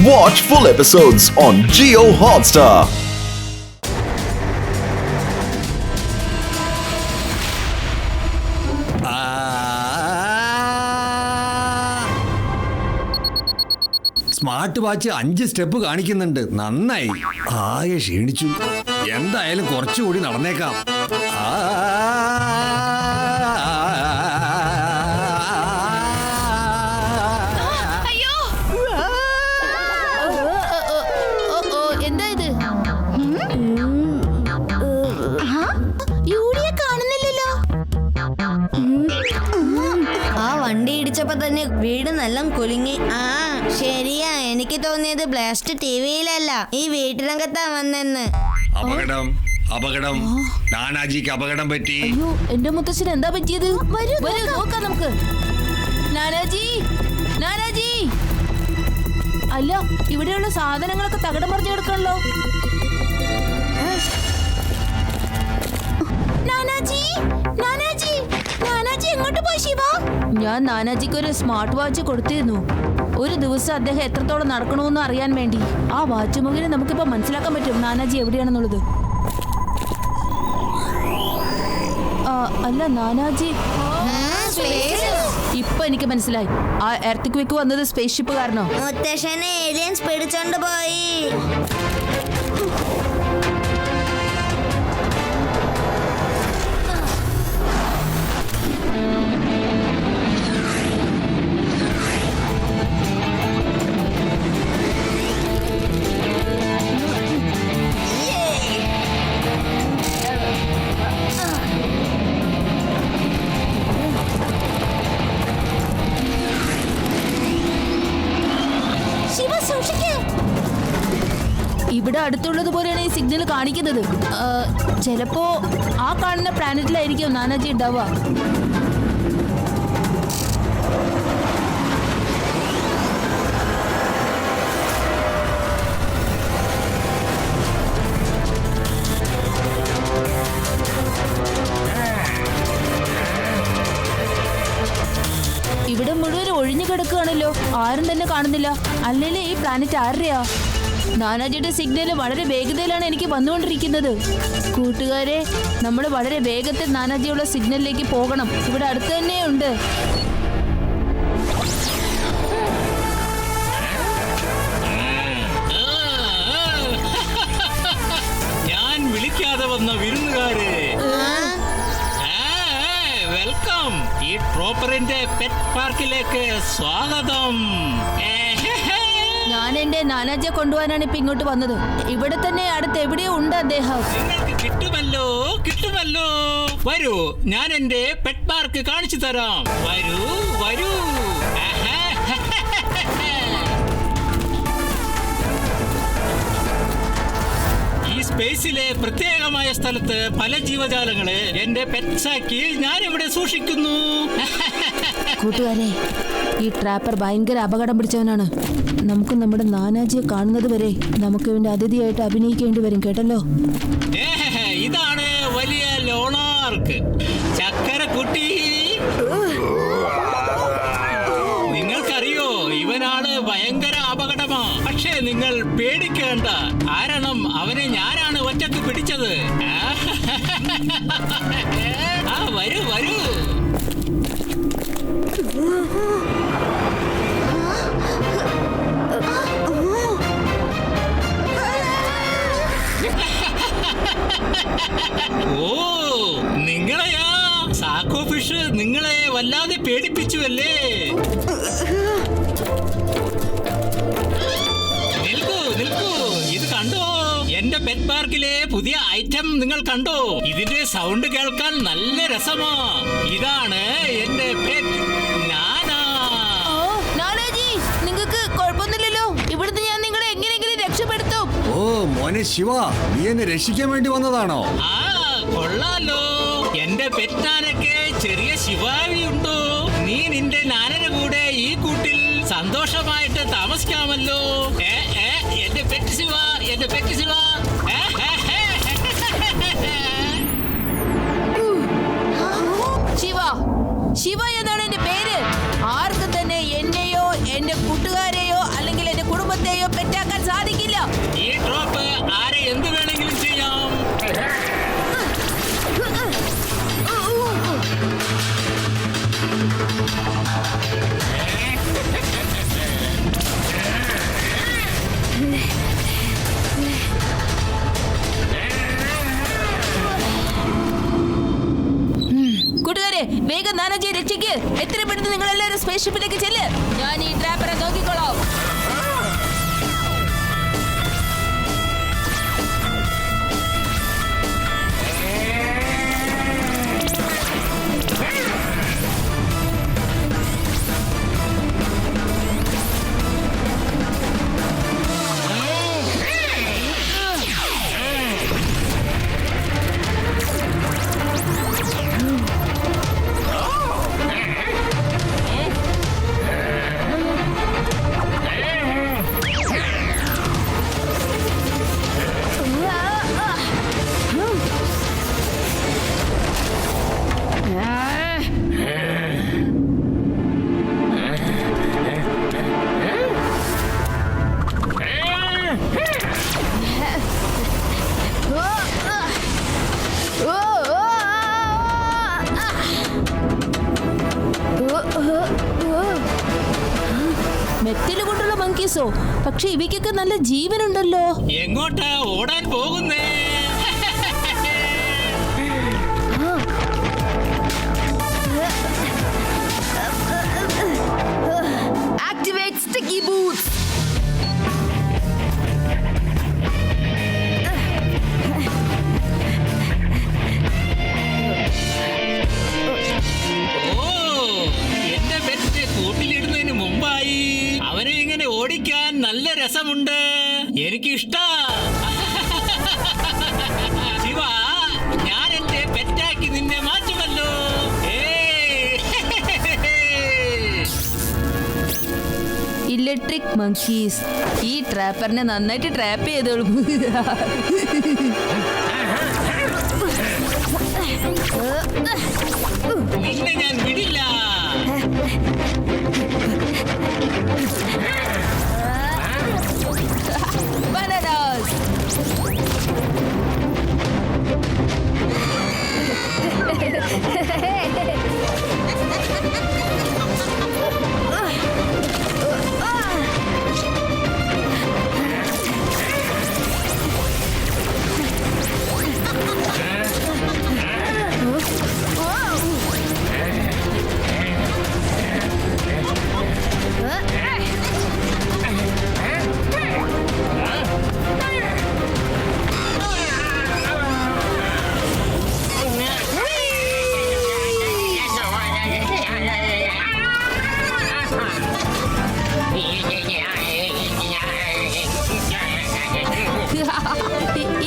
Watch full episodes on Jio Hotstar. Smart watch 5 step കാണിക്കുന്നുണ്ട്. നന്നായി. ആകെ ക്ഷീണിച്ചു. എന്തായാലും കുറച്ചുകൂടി നടന്നേക്കാം. എന്താ ഇത്? യൂറിയെ കാണുന്നില്ലല്ലോ. ആ വണ്ടി ഇടിച്ചപ്പോ തന്നെ വീട് നല്ല കുലുങ്ങി. ആ ശരിയാ, എനിക്ക് തോന്നിയത് ബ്ലാസ്റ്റ് ടിവിയിലല്ല, ഈ വീട്ടിനകത്താ വന്നെന്ന്. അപകടം, അപകടം. നാനാജിക്ക് അപകടം പറ്റി. അയ്യോ, എന്റെ മുത്തച്ഛന് എന്താ പറ്റിയത്? വരൂ നോക്കാം നമുക്ക്. നാനാജി, നാനാജി. അല്ല, ഇവിടെയുള്ള സാധനങ്ങളൊക്കെ തകിടം മറിഞ്ഞു കിടക്കണല്ലോ. നാനാജി, നാനാജി, നാനാജി എങ്ങോട്ട് പോയി ശിവ? ഞാൻ നാനാജിക്ക് ഒരു സ്മാർട്ട് വാച്ച് കൊടുത്തിരുന്നു. ഒരു ദിവസം അദ്ദേഹം എത്രത്തോളം നടക്കണമെന്ന് അറിയാൻ വേണ്ടി. ആ വാച്ച് മുഖേന നമുക്കിപ്പോ മനസ്സിലാക്കാൻ പറ്റും നാനാജി എവിടെയാണെന്നുള്ളത്. അല്ല നാനാജി, ഇപ്പൊ എനിക്ക് മനസ്സിലായി. ആ എർത്ത് വന്നത് സ്പേസ് ഷിപ്പ് കാരണോ? മുത്തശ്ശനെ ഏലിയൻസ് പിടിച്ചോണ്ട് പോയി. ഇവിടെ അടുത്തുള്ളത് പോലെയാണ് ഈ സിഗ്നൽ കാണിക്കുന്നത്. ചിലപ്പോ ആ കാണുന്ന പ്ലാനറ്റിലായിരിക്കും നാനാജി ഉണ്ടാവുക. ഇവിടെ മുഴുവൻ ഒഴിഞ്ഞു കിടക്കുകയാണല്ലോ. ആരും തന്നെ കാണുന്നില്ല. അല്ലല്ലേ ഈ പ്ലാനറ്റ് ആരുടെയാ? നാനാജിയുടെ സിഗ്നൽ വളരെ വേഗതയിലാണ് എനിക്ക് വന്നുകൊണ്ടിരിക്കുന്നത്. കൂട്ടുകാരെ, നമ്മൾ വളരെ വേഗത്തിൽ നാനാജിയുള്ള സിഗ്നലിലേക്ക് പോകണം. ഇവിടെ അടുത്ത് തന്നെയുണ്ട്. ഞാൻ വിളിക്കാതെ വന്ന വിരുന്നുകാരെ, വെൽക്കം. ഈ ട്രോപ്പറിന്റെ പെറ്റ് പാർക്കിലേക്ക് സ്വാഗതം. ഞാൻ എന്റെ നാനാജിയെ കൊണ്ടുപോകാനാണ് ഇപ്പൊ ഇങ്ങോട്ട് വന്നത്. ഇവിടെ തന്നെ അടുത്ത് എവിടെയോ ഉണ്ട് അദ്ദേഹം. നിങ്ങൾക്ക് കിട്ടുമല്ലോ, കിട്ടുമല്ലോ. വരൂ, ഞാൻ എന്റെ പെറ്റ് പാർക്ക് കാണിച്ചു തരാം. വരൂ, വരൂ. ഈ സ്പേസിലെ പ്രത്യേകമായ സ്ഥലത്ത് പല ജീവജാലങ്ങളെ എന്റെ പെറ്റ്സാക്കി ഞാൻ ഇവിടെ സൂക്ഷിക്കുന്നു. കൂട്ടുകാരെ, ഈ ട്രാപ്പർ ഭയങ്കര അപകടം പിടിച്ചവനാണ്. നമുക്ക് നമ്മുടെ നാനാജിയെ കാണുന്നത് വരെ നമുക്ക് ഇവന്റെ അതിഥിയായിട്ട് അഭിനയിക്കേണ്ടി വരും, കേട്ടല്ലോ. ഇതാണ് വലിയ ലോണാർക്ക്, ചക്കരക്കുട്ടി. നിങ്ങൾക്കറിയോ, ഇവനാണ് ഭയങ്കര അപകടമാ. പക്ഷേ നിങ്ങൾ പേടിക്കേണ്ട, കാരണം അവനെ ഞാനാണ് ഒറ്റക്ക് പിടിച്ചത്. വരൂ, വരൂ. ഓ, നിങ്ങളെയാ? സാക്കോ ഫിഷ് നിങ്ങളെ വല്ലാതെ പേടിപ്പിച്ചു അല്ലേ? നിൽക്കൂ, നിൽക്കൂ. ഇത് കണ്ടോ? എന്റെ പെറ്റ് പാർക്കിലെ പുതിയ ഐറ്റം നിങ്ങൾ കണ്ടോ? ഇതിന്റെ സൗണ്ട് കേൾക്കാൻ നല്ല രസമാ. ഇതാണ് എന്റെ പെറ്റ് നാനാ. നാനാജി, നിങ്ങൾക്ക് കുഴപ്പമൊന്നുമില്ലല്ലോ? ഇവിടുന്ന് ഞാൻ നിങ്ങളെ എങ്ങനെയെങ്കിലും രക്ഷപ്പെടുത്തും. ഓ മോനെ ശിവ, നീ എന്നെ രക്ഷിക്കാൻ വേണ്ടി വന്നതാണോ? കൊള്ളാലോ. എന്റെ പെറ്റാനൊക്കെ ചെറിയ ശിവാവിയുണ്ടോ? നീ നിന്റെ നാനയുടെ കൂടെ ഈ കൂട്ടിൽ സന്തോഷമായിട്ട് താമസിക്കാമല്ലോ. എന്റെ പെറ്റ് ശിവ, എന്റെ പെറ്റ് ശിവ. ശിവ, ശിവ എന്നാണ് എന്റെ പേര്. ആർക്കും തന്നെ എന്നെയോ എന്റെ കൂട്ടുകാരെയോ അല്ലെങ്കിൽ എന്റെ കുടുംബത്തെയോ ചെല്ല്, എത്രയും പെട്ടെന്ന് നിങ്ങൾ എല്ലാവരും സ്പേസ്ഷിപ്പിലേക്ക് ചെല്ല്. ഞാൻ ഈ ട്രാപ്പറെ നോക്കിക്കോളാം. മെറ്റല് കൊണ്ടുള്ള മങ്കീസോ? പക്ഷെ ഇവയ്ക്കൊക്കെ നല്ല ജീവനുണ്ടല്ലോ. എങ്ങോട്ടാ ഓടാൻ പോകുന്നേ? Activate sticky boots. എന്റെ പെറ്റ് കൂട്ടിലിടുന്നതിന് മുമ്പായി അവനെ ഇങ്ങനെ ഓടിക്കാൻ നല്ല രസമുണ്ട്. എനിക്കിഷ്ട. ശിവ, ഞാൻ എന്റെ പെറ്റാക്കി നിന്നെ മാറ്റുമല്ലോ. Electric monkeys. ഈ ട്രാപ്പറിനെ നന്നായിട്ട് ട്രാപ്പ് ചെയ്തോളൂ. നിന്നെ ഞാൻ വിടില്ല. Bananas.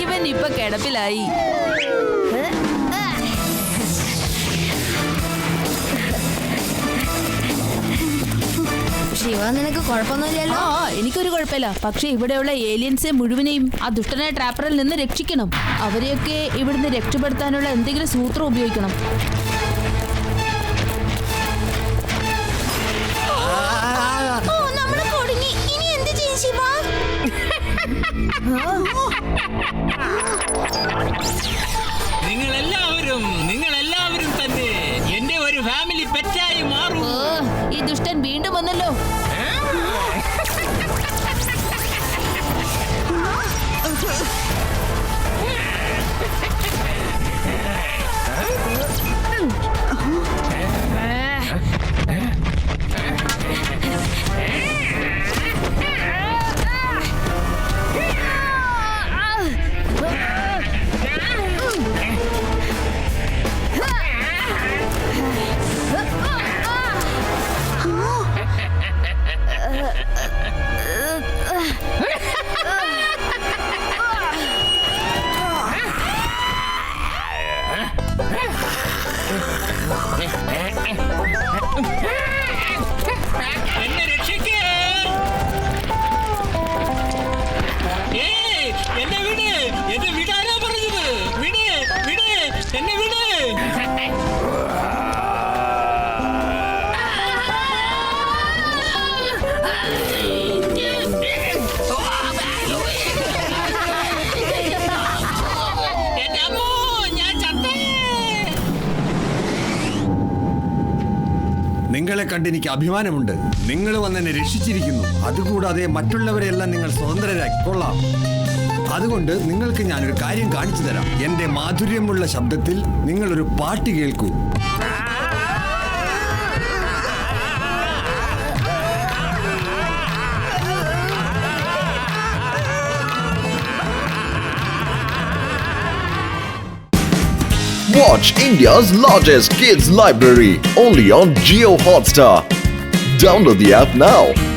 ഇവൻ ഇപ്പൊ കിടപ്പിലായി. ശിവ, നിനക്ക് കുഴപ്പമൊന്നുമില്ലല്ലോ? എനിക്കൊരു കുഴപ്പമില്ല. പക്ഷെ ഇവിടെയുള്ള ഏലിയൻസെ മുഴുവനെയും ആ ദുഷ്ടനായ ട്രാപ്പറിൽ നിന്ന് രക്ഷിക്കണം. അവരെയൊക്കെ ഇവിടുന്ന് രക്ഷപ്പെടുത്താനുള്ള എന്തെങ്കിലും സൂത്രം ഉപയോഗിക്കണം. നിങ്ങളെല്ലാവരും തന്നെ എന്റെ ഒരു ഫാമിലി പെറ്റായി മാറും. ഈ ദുഷ്ടൻ വീണ്ടും വന്നല്ലോ. എന്നെ രക്ഷിക്കേ. എന്നെ വിട്. എന്നെ വിടാനാ പറഞ്ഞത്. വിട്, വിട്, എന്നെ വിട്. നിങ്ങളെ കണ്ട് എനിക്ക് അഭിമാനമുണ്ട്. നിങ്ങൾ വന്നെന്നെ രക്ഷിച്ചിരിക്കുന്നു. അതുകൂടാതെ മറ്റുള്ളവരെല്ലാം നിങ്ങൾ സ്വതന്ത്രരാക്കി കൊള്ളാം. അതുകൊണ്ട് നിങ്ങൾക്ക് ഞാനൊരു കാര്യം കാണിച്ചു തരാം. എന്റെ മാധുര്യമുള്ള ശബ്ദത്തിൽ നിങ്ങളൊരു പാട്ട് കേൾക്കൂ. Watch India's largest kids library only on Jio Hotstar. Download the app now.